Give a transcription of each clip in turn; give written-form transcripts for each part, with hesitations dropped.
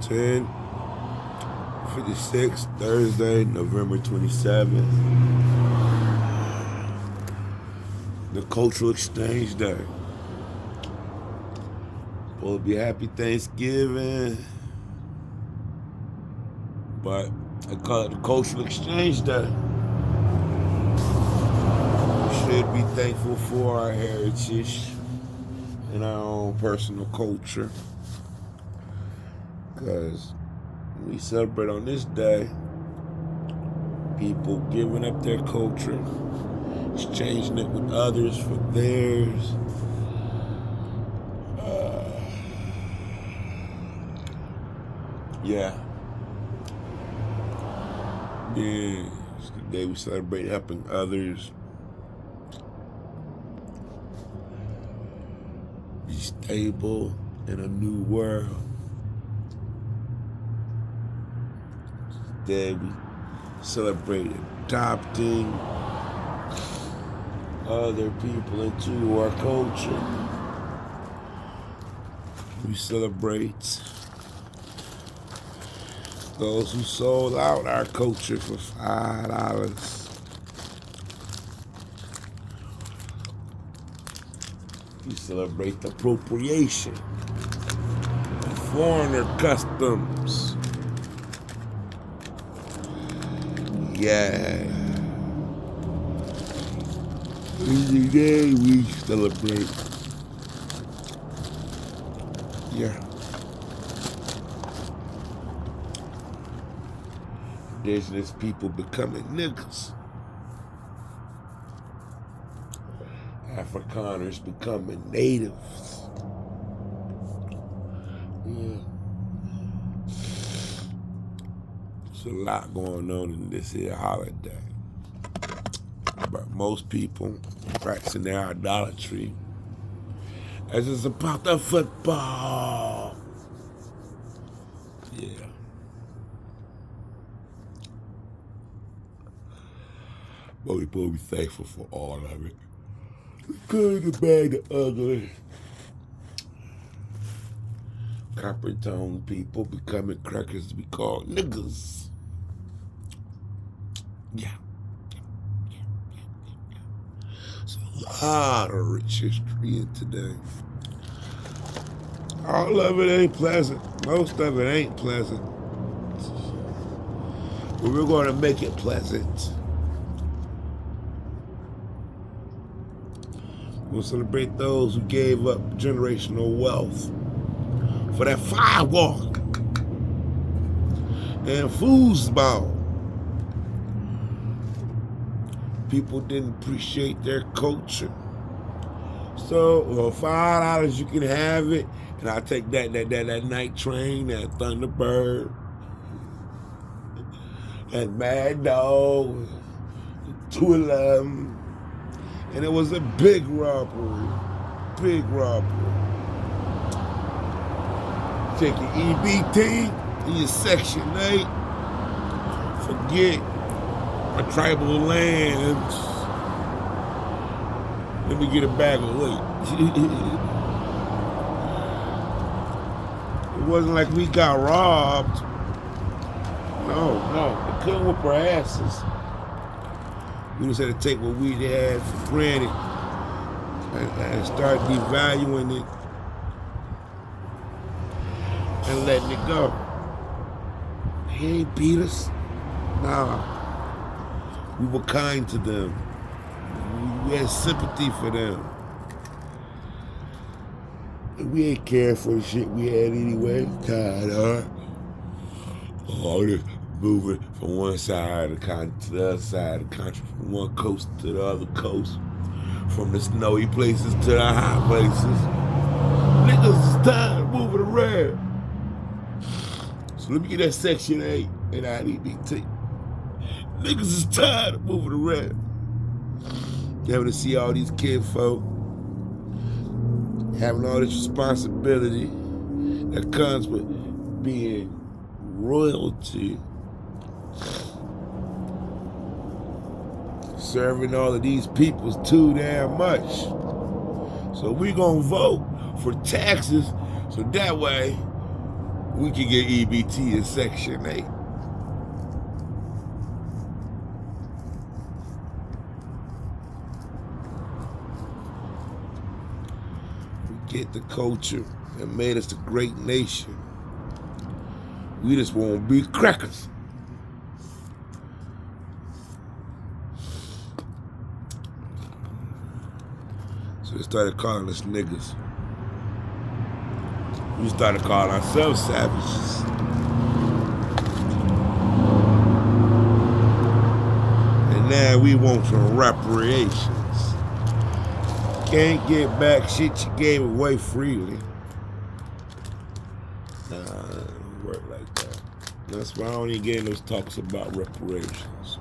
10:56, Thursday, November 27th. The Cultural Exchange Day. Supposed to be happy Thanksgiving, but I call it the Cultural Exchange Day. We should be thankful for our heritage and our own personal culture, because we celebrate on this day people giving up their culture, exchanging it with others for theirs. Yeah, it's the day we celebrate helping others be stable in a new world. Today we celebrate adopting other people into our culture. We celebrate those who sold out our culture for $5. We celebrate the appropriation of foreigner customs. Yeah. Every day we celebrate. Yeah. Indigenous people becoming niggas. Afrikaners becoming natives. Yeah. There's a lot going on in this here holiday. But most people practicing their idolatry as it's about the football. Yeah. But we both be thankful for all of it. The good, the bad, the ugly. Copper tone people becoming crackers we call niggas. Yeah. It's a lot of rich history in today. All of it ain't pleasant. Most of it ain't pleasant. But we're going to make it pleasant. We'll celebrate those who gave up generational wealth for that firewalk and foosball. People didn't appreciate their culture. So, well, $5 you can have it, and I'll take that night train, that Thunderbird, and Mad Dog, 211. And it was a big robbery. Big robbery. Take your EBT in your Section 8. Forget our tribal lands. Let me get a bag of weight. It wasn't like we got robbed. No. They couldn't whip our asses. We just had to take what we had for granted and start devaluing it and letting it go. They ain't beat us. Nah. We were kind to them. We had sympathy for them. And we ain't cared for the shit we had anyway. Tired of it. All this moving from one side of the country to the other side of the country, from one coast to the other coast, from the snowy places to the hot places. Niggas is tired of moving around. So let me get that Section 8 and IDBT. Niggas is tired of moving around. Having to see all these kinfolk, having all this responsibility that comes with being royalty. Serving all of these people's too damn much. So we gonna vote for taxes so that way We can get EBT in Section 8. We get the culture that made us a great nation. We just want to be crackers. So they started calling us niggas. We started calling ourselves savages. And now we want some reparations. Can't get back shit you gave away freely. Nah, it don't work like that. That's why I don't even get in those talks about reparations.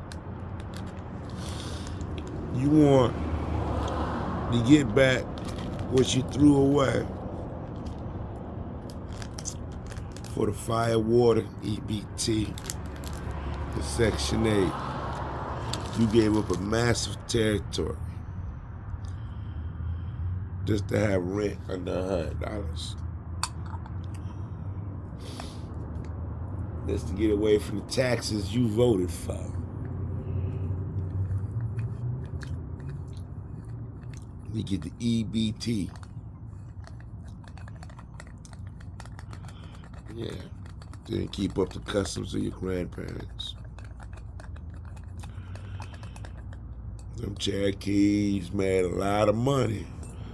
You want to get back what you threw away for the fire, water, EBT, the Section 8. You gave up a massive territory just to have rent under $100. Just to get away from the taxes you voted for. You get the EBT. Yeah. Didn't keep up the customs of your grandparents. Them Cherokees made a lot of money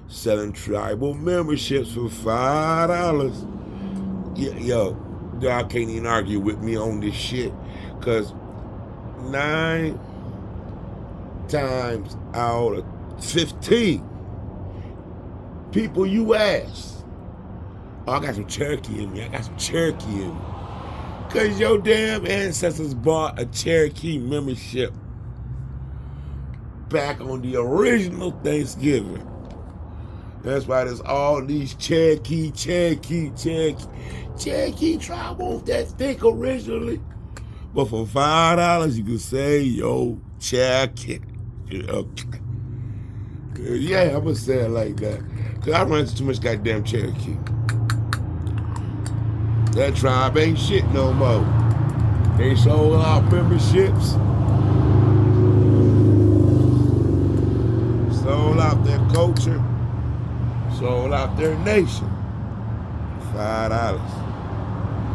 selling tribal memberships for $5. Yo, y'all can't even argue with me on this shit, because 9 times out of 15 people you ask, oh, I got some Cherokee in me, I got some Cherokee in me. Because your damn ancestors bought a Cherokee membership back on the original Thanksgiving. That's why there's all these Cherokee tribe on that stick originally. But for $5, you can say, yo, Cherokee. Okay. Yeah, I'm going to say it like that. Because I run into too much goddamn Cherokee. That tribe ain't shit no more. They sold out memberships. Sold out their culture. Sold out their nation. $5.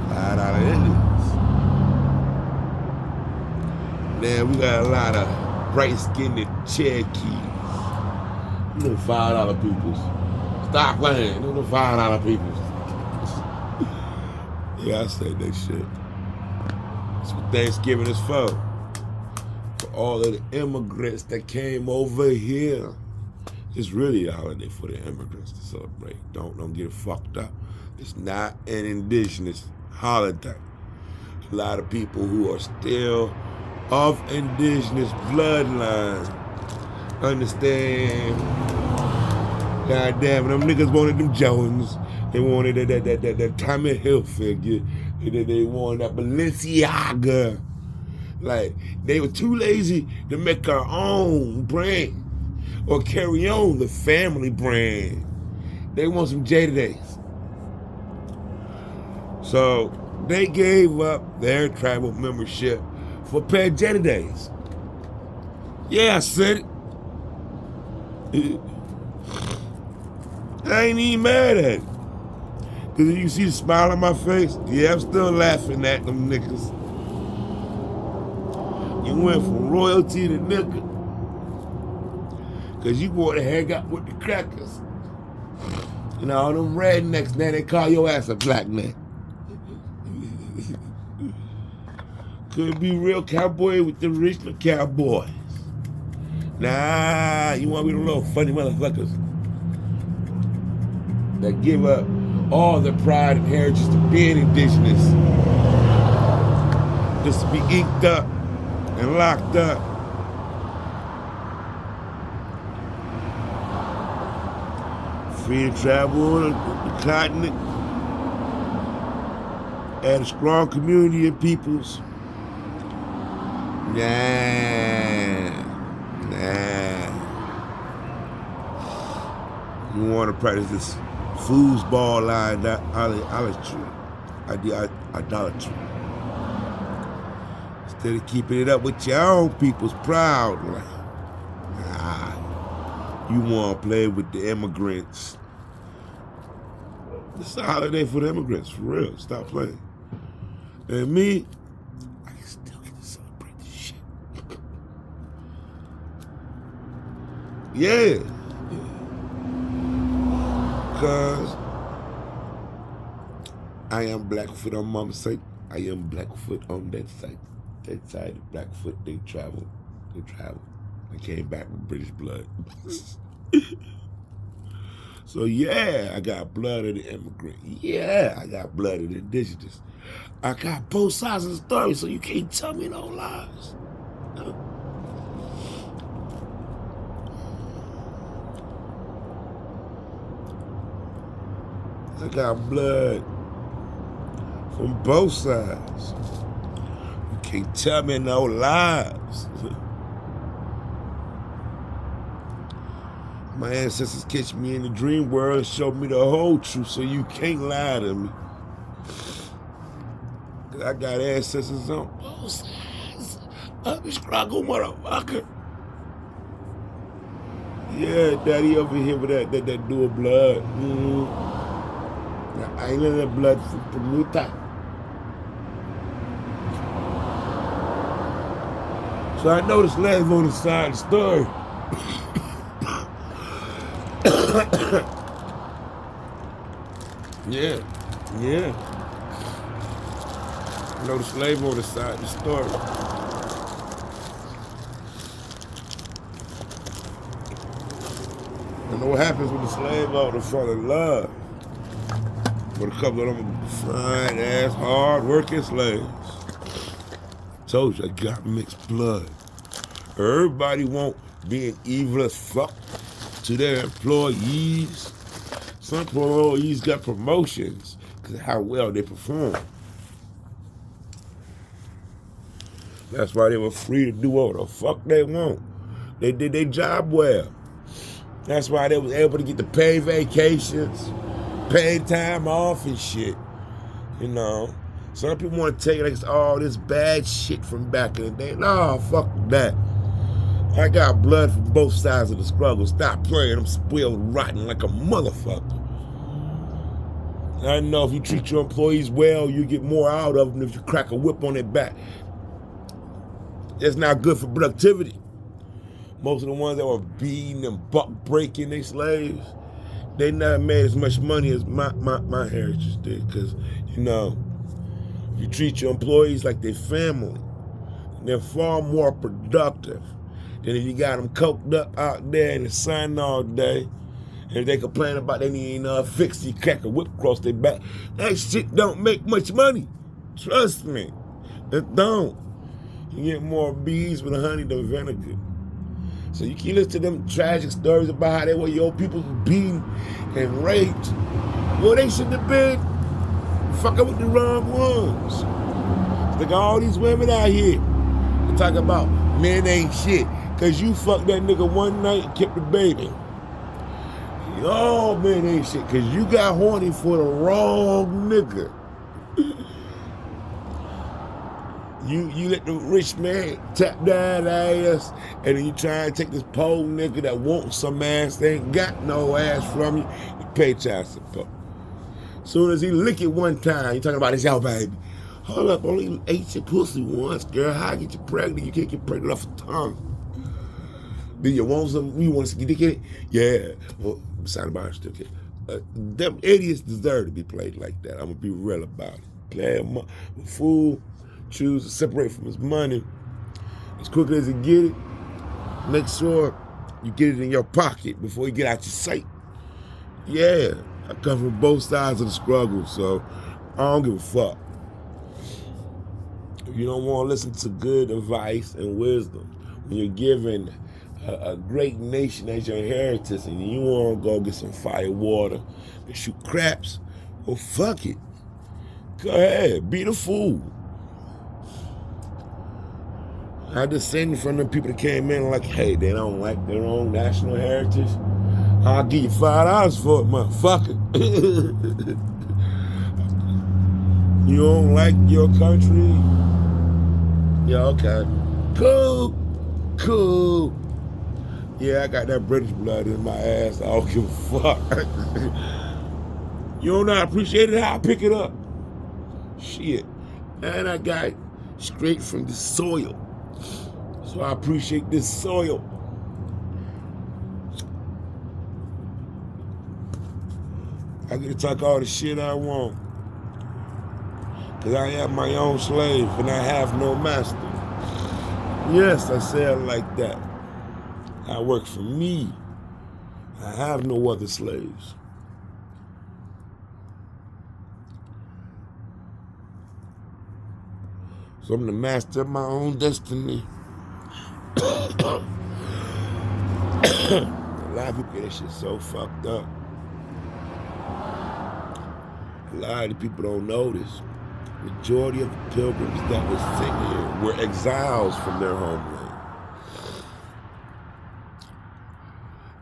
$5 Indians. Then we got a lot of bright-skinned Cherokees. You know, $5 peoples. Stop playing. You know, $5 peoples. Yeah, I say that shit. That's what Thanksgiving is for. For all of the immigrants that came over here. It's really a holiday for the immigrants to celebrate. Don't get it fucked up. It's not an indigenous holiday. A lot of people who are still of indigenous bloodline understand. God damn it, them niggas wanted them Jones. They wanted that Tommy Hilfiger. They wanted that Balenciaga. Like, they were too lazy to make our own brand or carry on the family brand. They want some Jadays. So they gave up their tribal membership for a pair of Jadays. Yeah, I said it. I ain't even mad at it. Because you see the smile on my face? Yeah, I'm still laughing at them niggas. You went from royalty to nigga. Because you want to hang out with the crackers. And all them rednecks, now they call your ass a black man. Could be real cowboy with the original cowboys. Nah, you want to be the little funny motherfuckers that give up all their pride and heritage to being indigenous, just to be inked up and locked up. Free to travel on the continent, and a strong community of peoples. Nah. You want to practice this foosball line idolatry. idolatry. Instead of keeping it up with your own people's proud, like, you want to play with the immigrants. It's a holiday for the immigrants, for real. Stop playing. And me, I still get to celebrate this shit. Yeah. Because I am Blackfoot on Mama's side. I am Blackfoot on that side. That side of Blackfoot, they travel. I came back with British blood. So yeah, I got blood of the immigrant. Yeah, I got blood of the indigenous. I got both sides of the story, so you can't tell me no lies. I got blood from both sides. You can't tell me no lies. My ancestors catch me in the dream world and show me the whole truth, so you can't lie to me. I got ancestors on both sides of the struggle, motherfucker. Yeah, daddy over here with that dual blood. I ain't in that blood from Utah. So I know the slave on the side of the story. Yeah. I know the slave on the side of the story. I know what happens when the slave owner fall in love with a couple of them fine ass, hard working slaves. Told you I got mixed blood. Everybody won't being evil as fuck to their employees. Some employees got promotions because of how well they perform. That's why they were free to do what the fuck they want. They did their job well. That's why they was able to get the paid vacations, paid time off and shit. You know, some people want to take like all this bad shit from back in the day. No, fuck that. I got blood from both sides of the struggle. Stop playing. I'm spoiled rotten like a motherfucker. I know if you treat your employees well, you get more out of them if you crack a whip on their back. That's not good for productivity. Most of the ones that were beating and buck breaking their slaves, they never made as much money as my heritage did. Because, you know, if you treat your employees like their family, they're far more productive than if you got them coked up out there in the sun all day. And if they complain about they need fix, you crack a whip across their back. That shit don't make much money. Trust me. It don't. You get more bees with honey than vinegar. So you can listen to them tragic stories about how they were your people beaten and raped. Well, they shouldn't have been fucking with the wrong ones. Look at all these women out here. They talk about men ain't shit. Cause you fucked that nigga one night and kept the baby. Y'all men ain't shit. Cause you got horny for the wrong nigga. You let the rich man tap down ass, and then you try and take this poor nigga that wants some ass, they ain't got no ass from you, you pay child support. Soon as he lick it one time, you talking about this your baby. Hold up, only ate your pussy once, girl. How I get you pregnant? You can't get pregnant off a tongue. Do you want some? You want to get it? Yeah. Well, besides about it, still kid. Them idiots deserve to be played like that. I'm gonna be real about it. Play a fool. Choose to separate from his money as quickly as you get it. Make sure you get it in your pocket before you get out your sight. Yeah, I come from both sides of the struggle, so I don't give a fuck. If you don't want to listen to good advice and wisdom, when you're given a great nation as your inheritance and you want to go get some fire water and shoot craps, well, fuck it. Go ahead, be the fool. I descended from the people that came in like, hey, they don't like their own national heritage. I'll give you $5 for it, motherfucker. You don't like your country? Yeah, okay. Cool. Yeah, I got that British blood in my ass. I don't give a fuck. You don't know how to appreciate it? How I pick it up? Shit. And I got it straight from the soil. So I appreciate this soil. I get to talk all the shit I want. Because I am my own slave and I have no master. Yes, I say it like that. I work for me. I have no other slaves. So I'm the master of my own destiny. A lot of people get that shit so fucked up. A lot of people don't know this. Majority of the pilgrims that were sent here were exiles from their homeland.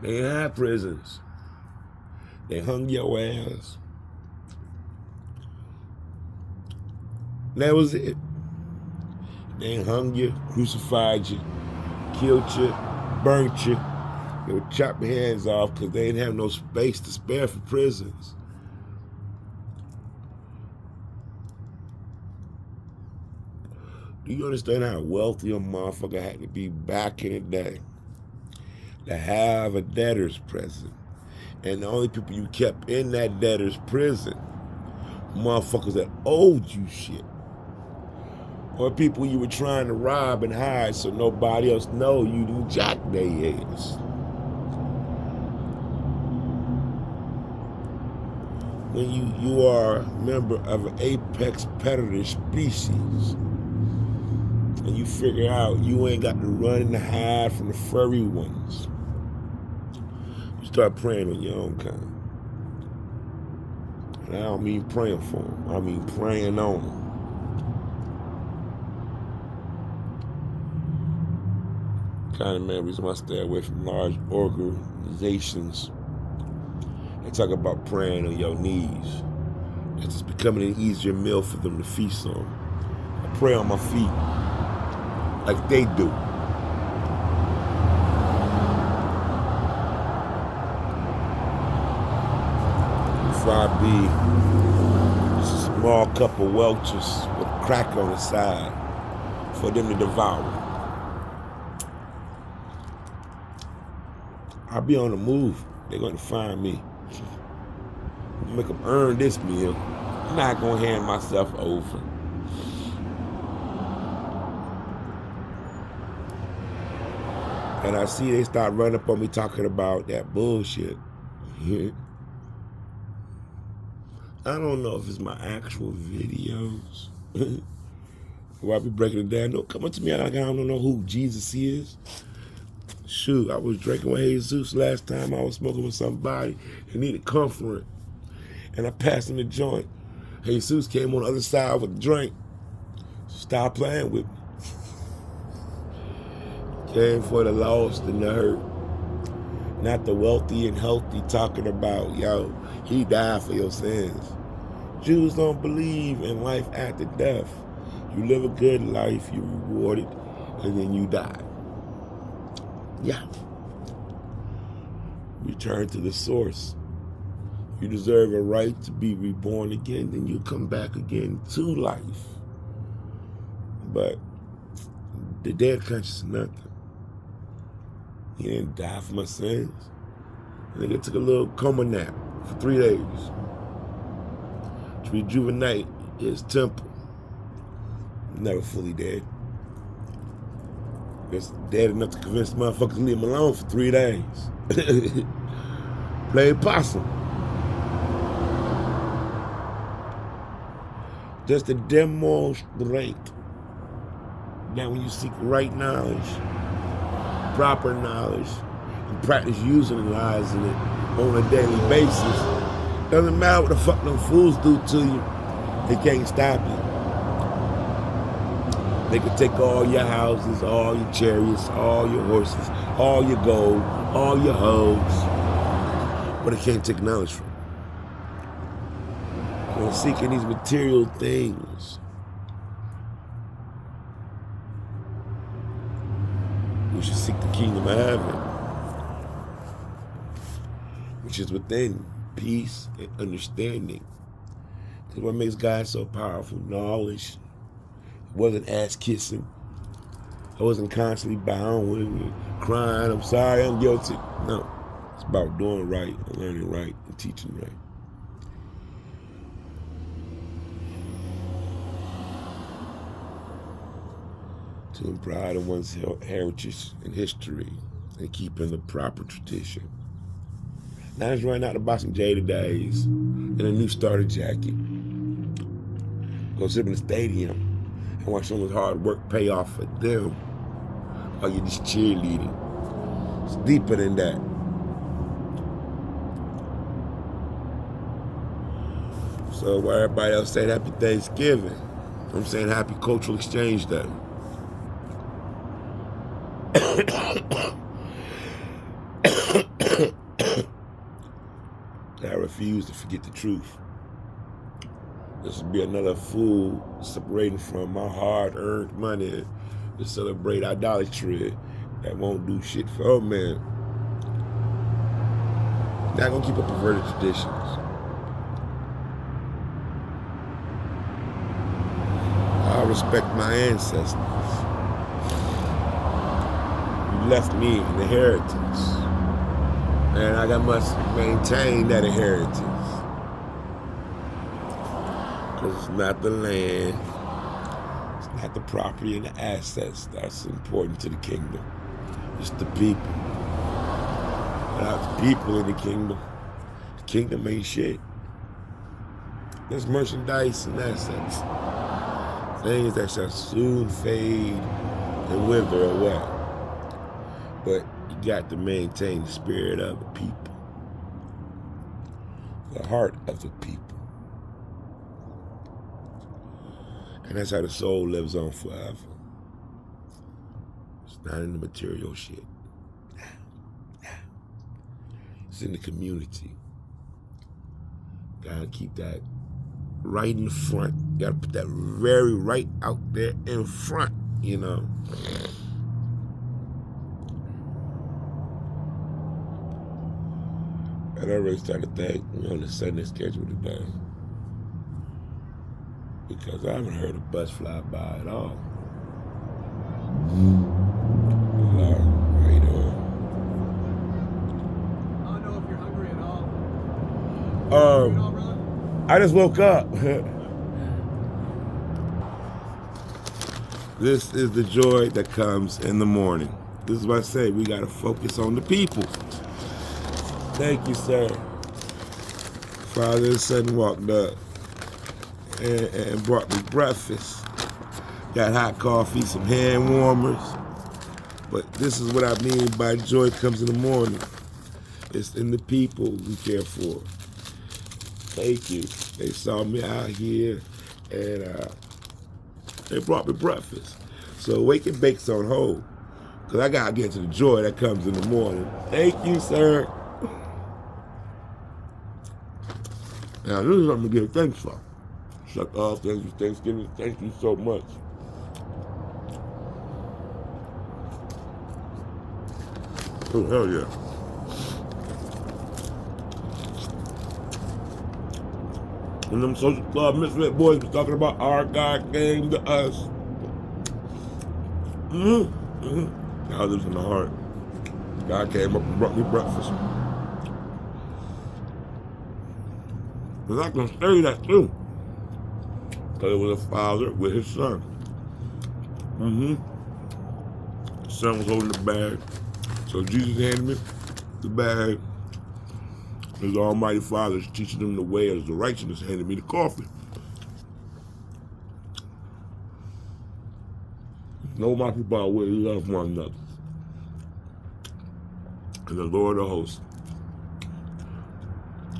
They didn't have prisons. They hung your ass. That was it. They hung you, crucified you, killed you, burnt you. They would chop your hands off because they didn't have no space to spare for prisons. Do you understand how wealthy a motherfucker had to be back in the day to have a debtor's prison? And the only people you kept in that debtor's prison, motherfuckers that owed you shit. Or people you were trying to rob and hide so nobody else know you didn't jack their ass. When you are a member of an apex predator species, and you figure out you ain't got to run and hide from the furry ones, you start praying on your own kind. And I don't mean praying for them, I mean praying on them. Kind of man, reason why I stay away from large organizations. They talk about praying on your knees. It's just becoming an easier meal for them to feast on. I pray on my feet like they do. If I be just a small cup of Welch's with crack on the side for them to devour. I'll be on the move. They're going to find me. Make them earn this meal. I'm not going to hand myself over. And I see they start running up on me talking about that bullshit. I don't know if it's my actual videos. Where I be breaking it down. No, come up to me like I don't know who Jesus is. Shoot, I was drinking with Jesus last time. I was smoking with somebody who needed comfort. And I passed him the joint. Jesus came on the other side with the drink. Stop playing with me. Came for the lost and the hurt. Not the wealthy and healthy talking about, yo, he died for your sins. Jews don't believe in life after death. You live a good life, you're rewarded, and then you die. Yeah. Return to the source. You deserve a right to be reborn again, then you come back again to life. But the dead conscious is nothing. He didn't die for my sins. The nigga took a little coma nap for 3 days to rejuvenate his temple. Never fully dead. Just dead enough to convince the motherfuckers to leave him alone for 3 days. Play possum. Just to demonstrate that when you seek right knowledge, proper knowledge, and practice utilizing it on a daily basis, doesn't matter what the fuck them fools do to you, they can't stop you. They can take all your houses, all your chariots, all your horses, all your gold, all your hoes, but they can't take knowledge from you. We're seeking these material things. We should seek the kingdom of heaven, which is within peace and understanding. Because what makes God so powerful? Knowledge. It wasn't ass kissing. I wasn't constantly bound with crying, I'm sorry, I'm guilty. No. It's about doing right and learning right and teaching right. Taking pride in one's heritage and history and keeping the proper tradition. Now he's running out to buy some Jada Days and a new starter jacket. Go sit in the stadium and watch someone's hard work pay off for them. Or you're just cheerleading. It's deeper than that. So while everybody else saying happy Thanksgiving, I'm saying happy Cultural Exchange Day. I refuse to forget the truth. This will be another fool separating from my hard-earned money to celebrate idolatry that won't do shit for man. Not gonna keep up perverted traditions. I respect my ancestors. You left me an inheritance. And I must maintain that inheritance. Because it's not the land, it's not the property and the assets that's important to the kingdom. It's the people. Without the people in the kingdom ain't shit. There's merchandise and assets. Things that shall soon fade and wither away. But you got to maintain the spirit of the people. The heart of the people. And that's how the soul lives on forever. It's not in the material shit. It's in the community. Gotta keep that right in the front. Gotta put that very right out there in front, you know. And I really started to think we're on the Sunday schedule today. Because I haven't heard a bus fly by at all. Hello, how you doing? I don't know if you're hungry at all. I just woke up. This is the joy that comes in the morning. This is what I say, we gotta focus on the people. Thank you, sir. Father and son walked up and brought me breakfast. Got hot coffee, some hand warmers. But this is what I mean by joy comes in the morning. It's in the people we care for. Thank you. They saw me out here and they brought me breakfast. So wake and bake's on hold. Because I got to get to the joy that comes in the morning. Thank you, sir. Now, this is what I'm going to give thanks for. Thank you, Thanksgiving. Thank you so much. Oh, hell yeah. And them social club misfit boys was talking about our God came to us. God lives in the heart. God came up and brought me breakfast. And I can say that too. Because it was a father with his son. The son was holding the bag. So Jesus handed me the bag. His Almighty Father is teaching them the way of the righteousness, handed me the coffee. Know my people are where you love one another. And the Lord of hosts.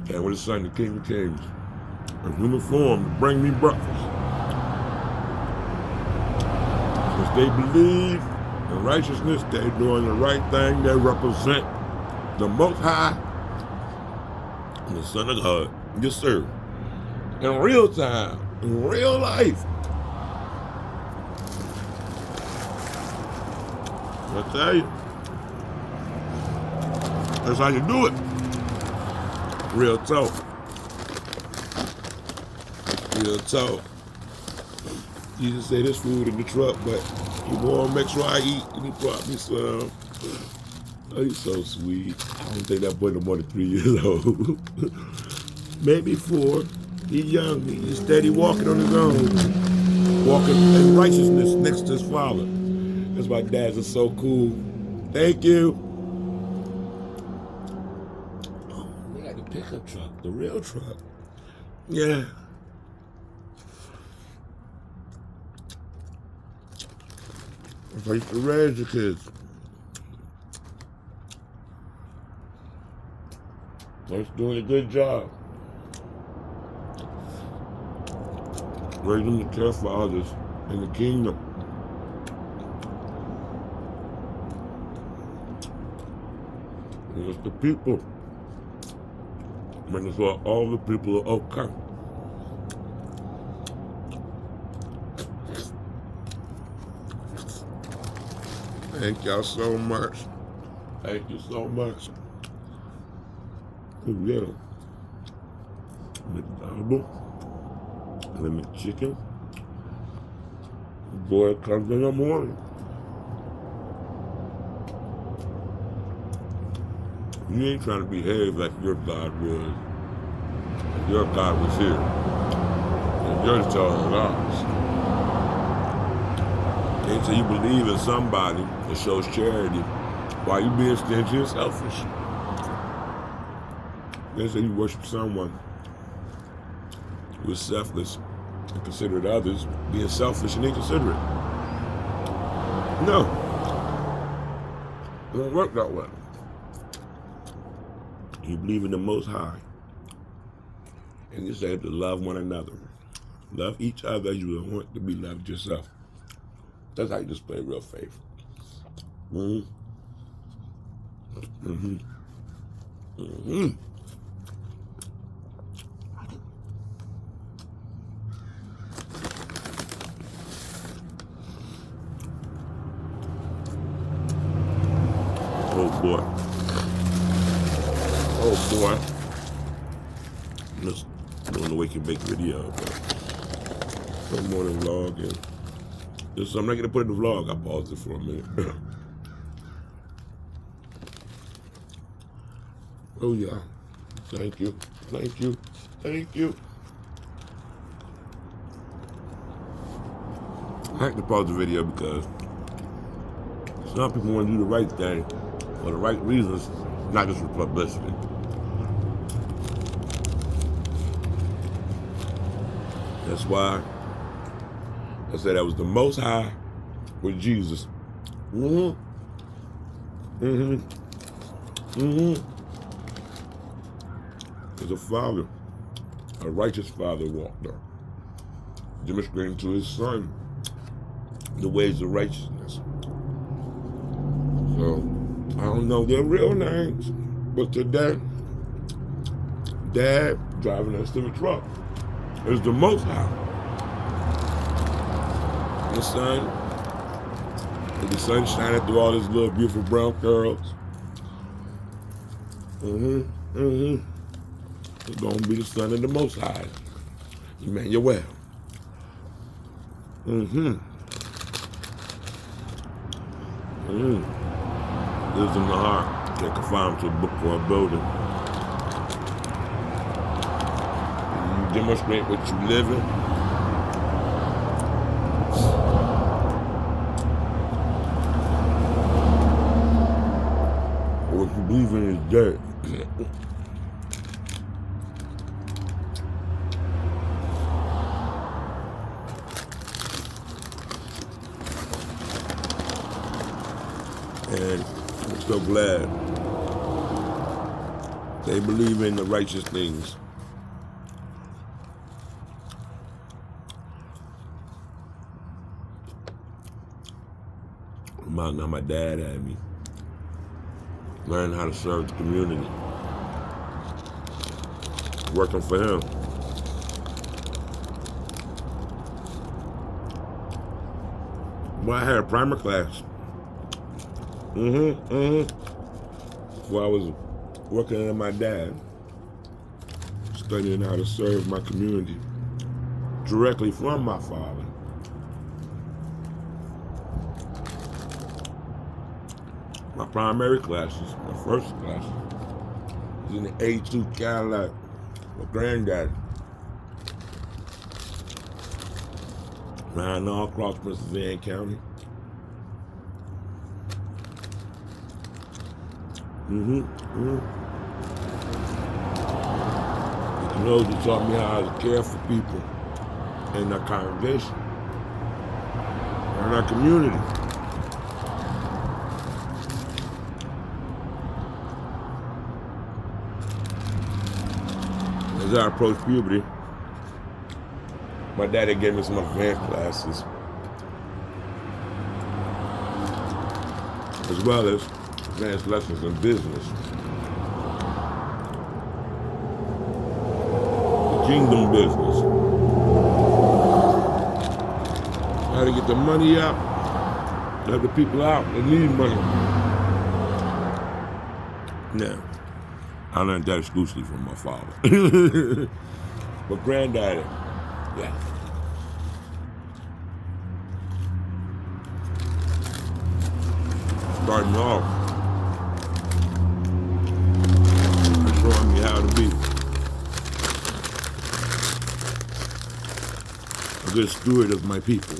And with his son, the King of Kings, in human form, to bring me breakfast. Since they believe in righteousness, they're doing the right thing. They represent the Most High and the Son of God. Yes, sir. in real time, in real life. I tell you, that's how you do it. Real talk. Real talk. Jesus said there's food in the truck, but he wanna make sure I eat, and he brought me some. Oh, he's so sweet. I don't think that boy no more than 3 years old. Maybe 4. He's young. He's steady walking on his own. Walking in righteousness next to his father. That's why dads are so cool. Thank you. Oh, they got the pickup truck, the real truck. Yeah. I used to raise the kids. That's doing a good job. Raising to care for others in the kingdom. And it's the people. Making sure all the people are okay. Thank y'all so much. Thank you so much. Oh yeah. McDouble. Lemon chicken. Boy comes in the morning. You ain't trying to behave like your God was. Your God was here. And you're telling lies. Can't say you believe in somebody that shows charity while you being stingy and selfish. They say you worship someone who is selfless and considerate others, being selfish and inconsiderate. No. It don't work that way. You believe in the Most High. And you say to love one another. Love each other as you would want to be loved yourself. That's how you display real faith. Mm-hmm. Mm-hmm. Mm-hmm. Oh boy. Oh boy. Just doing the Wake and Bake video, but no morning vlog. And so I'm not gonna put in the vlog. I paused it for a minute. Oh yeah. Thank you. Thank you. Thank you. I had to pause the video because some people want to do the right thing for the right reasons, not just for publicity. That's why I said that was the Most High with Jesus. Mm-hmm. Mm-hmm. Mm-hmm. There's a father, a righteous father walked there, demonstrating to his son the ways of righteousness. So, I don't know their real names, but today, Dad driving us to the truck is the Most High. The sun, with the sun shining through all his little beautiful brown curls. Mm-hmm, mm-hmm. It's gonna be the son of the Most High, Emmanuel. Mm-hmm. Mm-hmm. Lives in the heart. Can't confine to a book or a building. You demonstrate what you live in. Or what you believe in is dead. And I'm so glad they believe in the righteous things. Reminding how my dad had me. Learning how to serve the community. Working for him. Well, I had a primer class. While I was working under my dad, studying how to serve my community directly from my father. My primary classes, my first class, was in the 82 Cadillac with Granddaddy. Riding all across Prince Van County. The Lord taught me how to care for people in our congregation, in our community. As I approached puberty, my daddy gave me some advanced classes, as well as advanced lessons in business. The kingdom business. How to get the money out, help the people out that need money. Now, I learned that exclusively from my father. But Granddaddy, yeah. Starting off, showing me how to be a good steward of my people.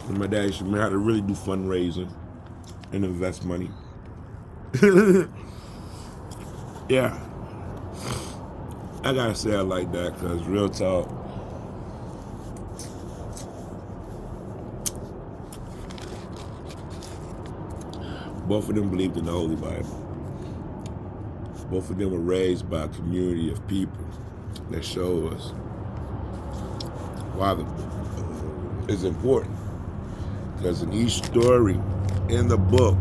And my dad showed me how to really do fundraising and invest money. Yeah. I gotta say I like that, because real talk, both of them believed in the Holy Bible. Both of them were raised by a community of people that show us why it's important. Because in each story in the book,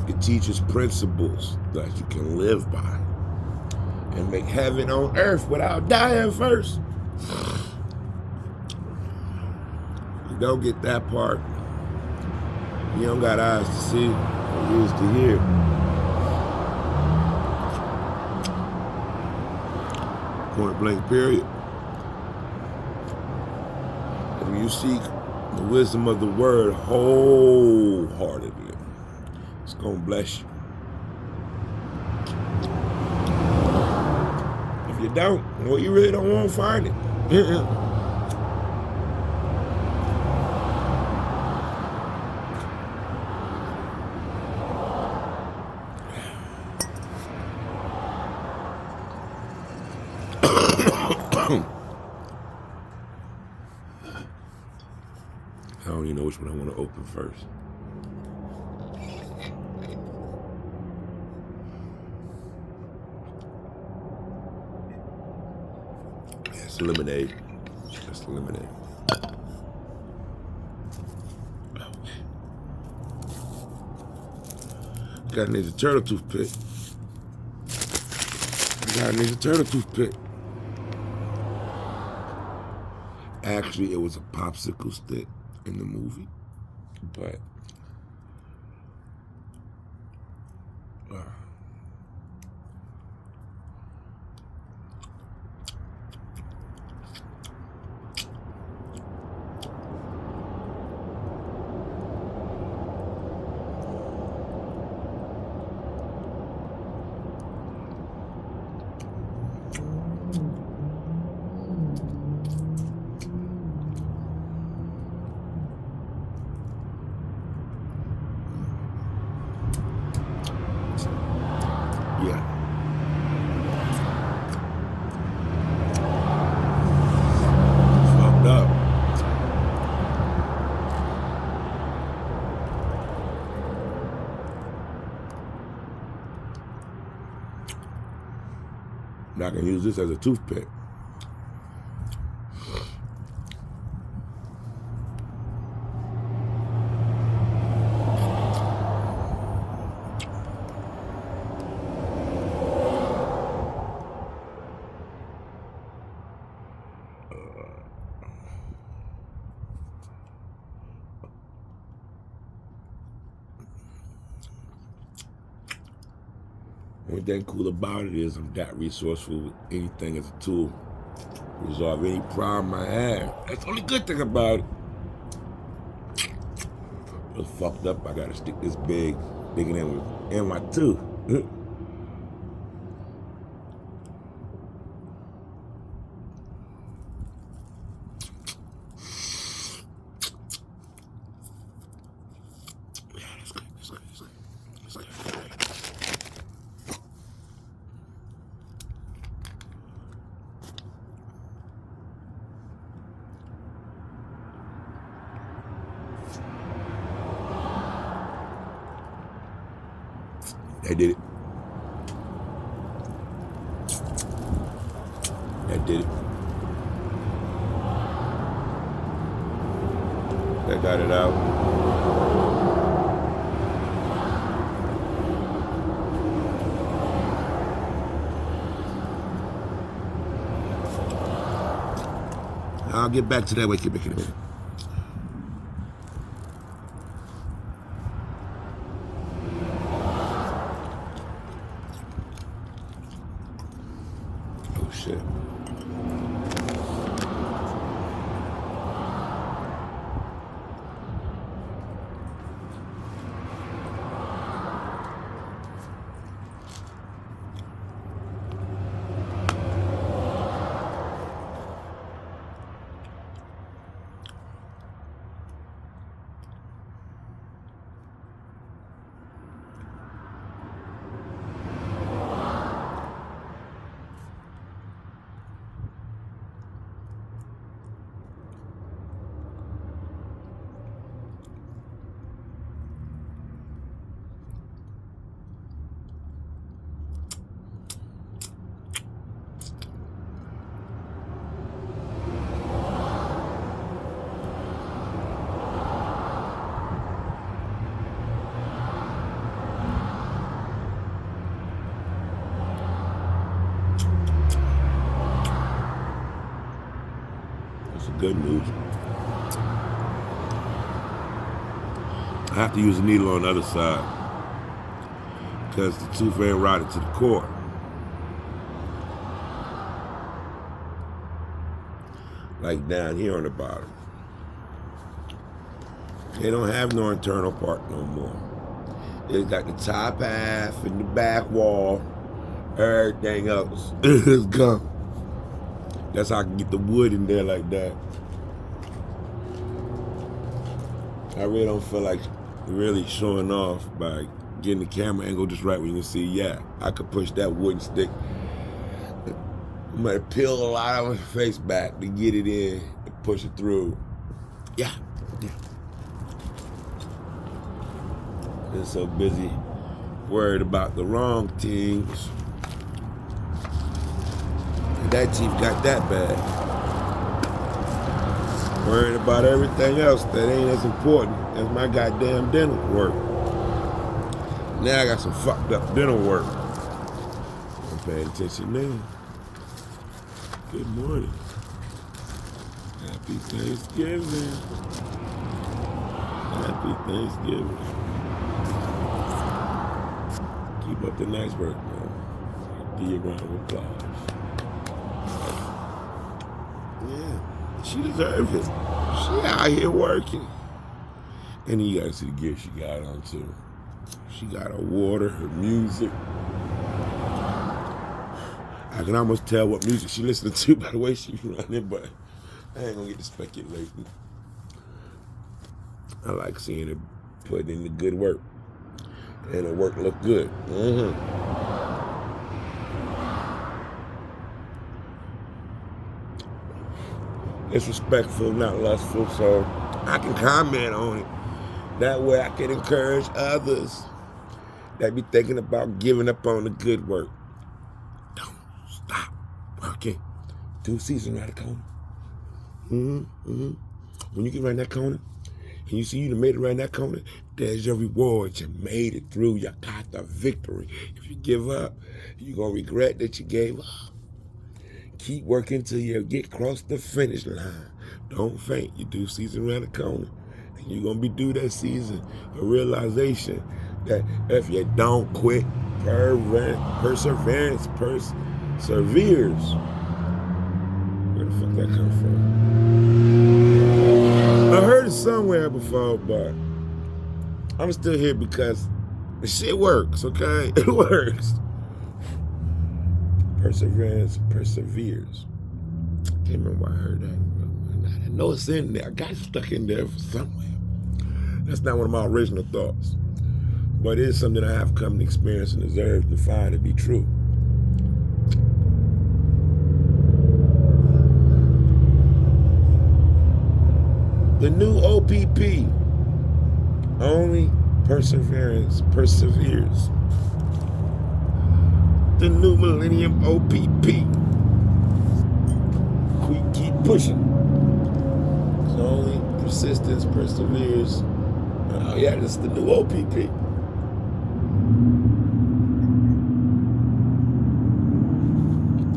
it teaches principles that you can live by and make heaven on earth without dying first. You don't get that part, you don't got eyes to see or ears to hear. Point blank, period. And when you seek the wisdom of the word wholeheartedly, it's gonna bless you. If you don't, well, you really don't want to find it. I don't even know which one I want to open first. It's lemonade. That's the lemonade. Gotta need a turtle toothpick. Gotta need a turtle toothpick. Actually, it was a popsicle stick in the movie, but yeah. Fucked up. Now I can use this as a toothpick. Only thing cool about it is I'm that resourceful with anything as a tool. Resolve any problem I have. That's the only good thing about it. It's fucked up. I gotta stick this bigger than in my tooth. They did it. That did it. That got it out. I'll get back to that. Wait, keep making it. Oh shit. Good news. I have to use a needle on the other side because the tooth ain't rotted to the core. Like down here on the bottom. They don't have no internal part no more. They got the top half and the back wall. Everything else is gone. That's how I can get the wood in there like that. I really don't feel like really showing off by getting the camera angle just right when you can see, yeah, I could push that wooden stick. I'm gonna peel a lot of my face back to get it in and push it through. Yeah. Been so busy worried about the wrong teams. That chief got that bad. Worried about everything else that ain't as important as my goddamn dental work. Now I got some fucked up dental work. I'm paying attention now. Good morning. Happy Thanksgiving. Happy Thanksgiving. Keep up the nice work, man. I'll give you a round of applause. Yeah, she deserves it. She out here working. And then you gotta see the gear she got on too. She got her water, her music. I can almost tell what music she listening to by the way she's running, but I ain't gonna get to speculating. I like seeing her put in the good work. And her work look good. It's respectful, not lustful, so I can comment on it. That way I can encourage others that be thinking about giving up on the good work. Don't stop working. 2 seasons around the corner. When you get around that corner, and you see you done made it around that corner, there's your reward. You made it through. You got the victory. If you give up, you're going to regret that you gave up. Keep working till you get across the finish line. Don't faint. You do season around the corner. And you're going to be due that season. A realization that if you don't quit, Perseverance perseveres. Where the fuck that come from? I heard it somewhere before, but I'm still here because the shit works, okay? It works. Perseverance perseveres. Can't remember why I heard that. I know it's in there. I got it stuck in there somewhere. That's not one of my original thoughts. But it is something I have come to experience and deserve to find to be true. The new OPP, only perseverance perseveres. The new Millennium OPP. We keep pushing. It's only persistence perseveres. Oh yeah, this is the new OPP.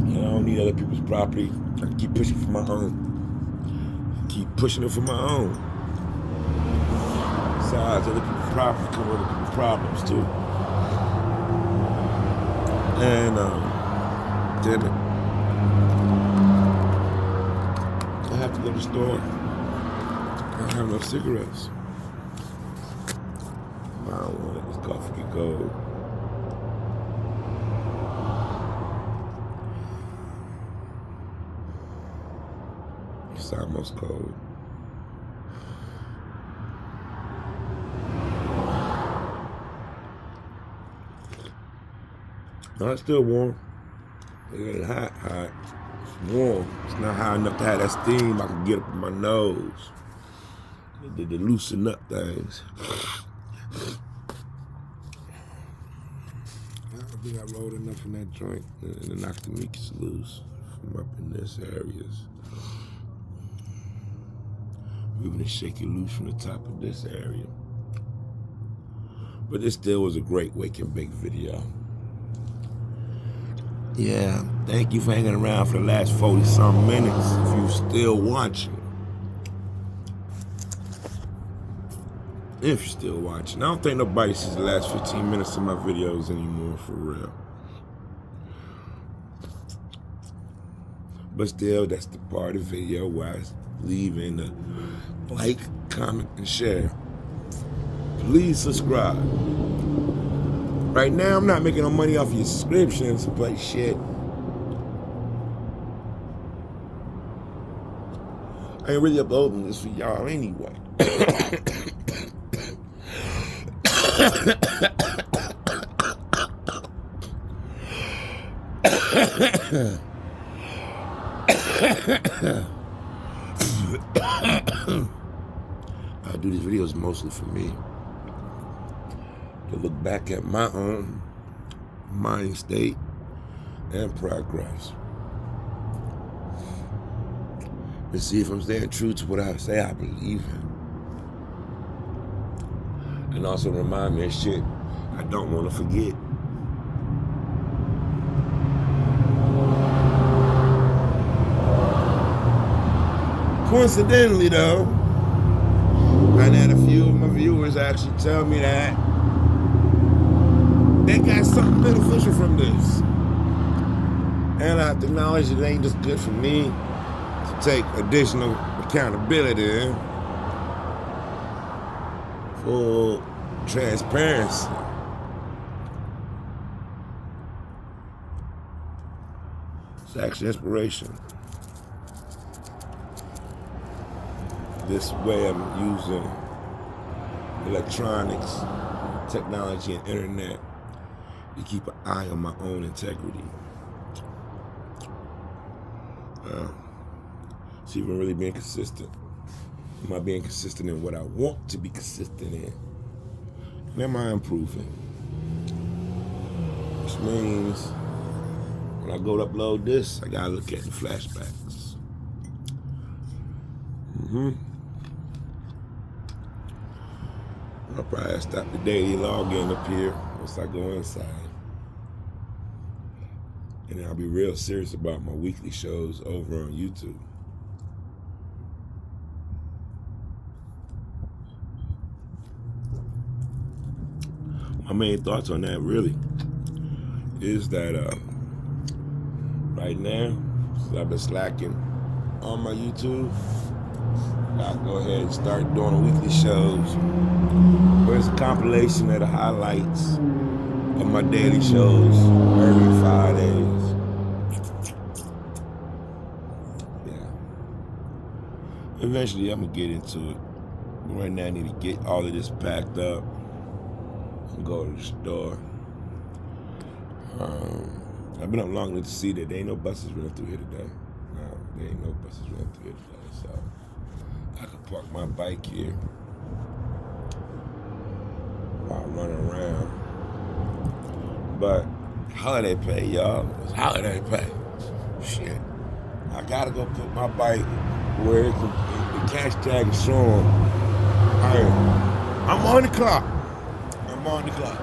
I don't need other people's property. I keep pushing for my own. Keep pushing it for my own. Besides, other people's property come with other people's problems too. And damn it, I have to go to the store. I don't have enough cigarettes. I don't want it. This coffee get cold. It's almost cold. No, it's still warm. It ain't hot. It's warm. It's not high enough to have that steam I can get up in my nose. To loosen up things. I think I rolled enough in that joint and knock the mucus loose from up in this areas. We're gonna shake it loose from the top of this area. But this still was a great wake and bake video. Yeah, thank you for hanging around for the last 40-some minutes if you're still watching. If you're still watching. I don't think nobody sees the last 15 minutes of my videos anymore, for real. But still, that's the part of the video where I leave in the like, comment, and share. Please subscribe. Right now, I'm not making no money off your subscriptions to play shit. I ain't really uploading this for y'all anyway. I do these videos mostly for me. To look back at my own mind state and progress. And see if I'm staying true to what I say I believe in. And also remind me of shit I don't want to forget. Coincidentally though, I had a few of my viewers actually tell me that they got something beneficial from this. And I have to acknowledge it ain't just good for me to take additional accountability, full transparency. It's actually inspiration. This way I'm using electronics, technology, and internet to keep an eye on my own integrity. See if I'm really being consistent. Am I being consistent in what I want to be consistent in? And am I improving? Which means when I go to upload this, I gotta look at the flashbacks. I'll probably stop the daily login up here once I go inside. And then I'll be real serious about my weekly shows over on YouTube. My main thoughts on that really is that right now, since I've been slacking on my YouTube, I'll go ahead and start doing weekly shows where it's a compilation of the highlights of my daily shows every 5 days. Yeah. Eventually, I'm going to get into it. But right now, I need to get all of this packed up and go to the store. I've been up long enough to see that there ain't no buses running through here today. No, there ain't no buses running through here today. So I can park my bike here while I'm running around. But holiday pay, y'all. It's holiday pay. Shit. I gotta go put my bike where the cash tag is showing. I'm on the clock. I'm on the clock.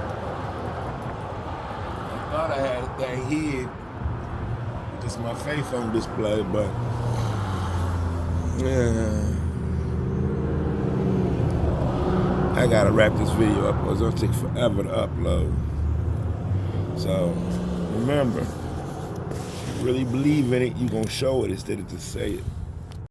I thought I had a thing hid. Just my face on display, but I gotta wrap this video up. It's gonna take forever to upload. So remember, if you really believe in it, you're gonna show it instead of just say it.